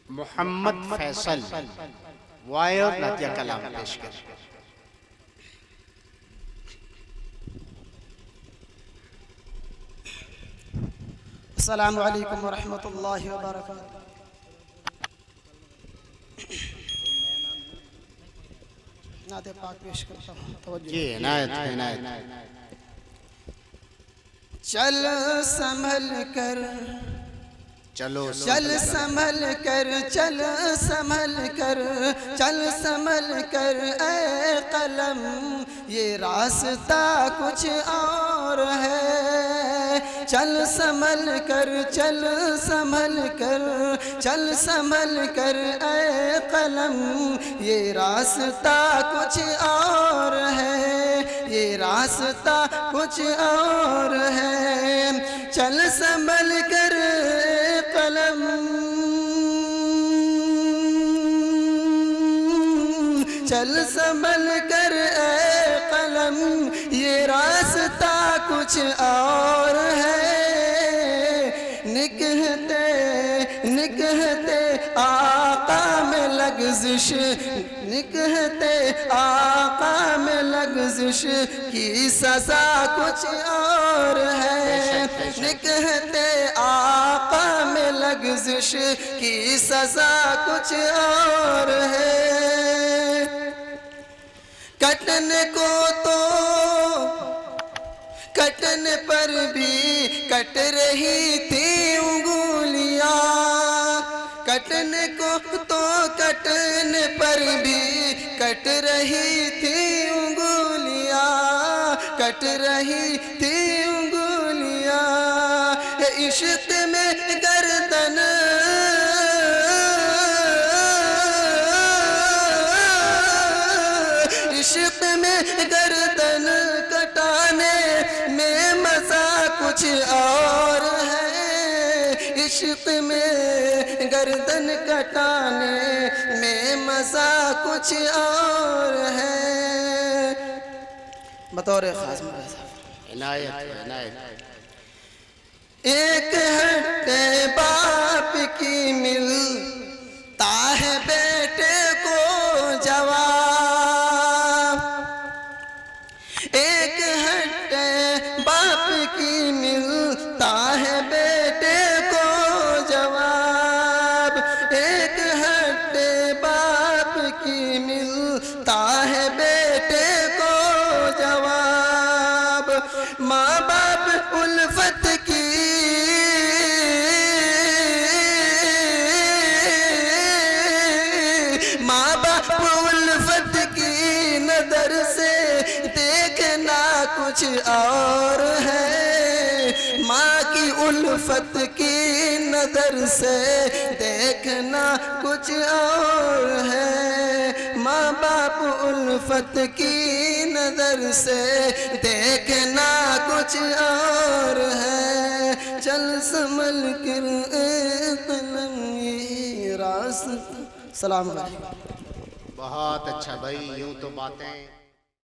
محمد Faisal wire نعتیہ کلام پیش کر. السلام علیکم ورحمۃ اللہ وبرکاتہ. نعت پاک پیش کرتا ہوں. توجہ. جی عنایت. چل سنبھل کر، چلو چل سنبھل کر، چل سنبھل کر، چل سنبھل کر اے قلم، یہ راستہ کچھ اور ہے. چل سنبھل کر، چل سنبھل کر، چل سنبھل کر اے قلم، یہ راستہ کچھ اور ہے، یہ راستہ کچھ اور ہے. چل سنبھل کر قلم، چل سنبھل کر اے قلم، یہ راستہ کچھ اور ہے. نکہتے آقا میں لغزش، نکہتے آقا میں لغزش کی سزا کچھ اور ہے. نکہتے آقا میں لغزش کی سزا کچھ اور ہے. کٹنے کو تو کٹنے پر بھی کٹ رہی تھی انگلیاں، کٹنے کو تو کٹنے پر بھی کٹ رہی تھی انگلیاں، کٹ رہی تھی انگلیاں. عشق میں گردن، عشق میں گردن کٹانے میں مزہ کچھ اور ہے. عشق میں گردن کٹانے میں مزہ کچھ اور ہے. بطور خاص عنایت. ایک ہٹے باپ کی ملتا ہے بیٹے کو جواب، ایک ہٹے باپ کی ملتا ہے بیٹے کو جواب، ایک ہٹے باپ کی ملتا ہے بیٹے کو جواب. ماں باپ الفت کی، ماں باپ الفت کی نظر سے دیکھنا کچھ اور ہے. ماں کی الفت کی نظر سے دیکھنا کچھ اور ہے. ماں باپ الفت کی نظر سے دیکھنا کچھ اور ہے. چل سنبھل کر اے قلم، یہ راستہ. السلام علیکم. بہت اچھا بھائی. یوں تو باتیں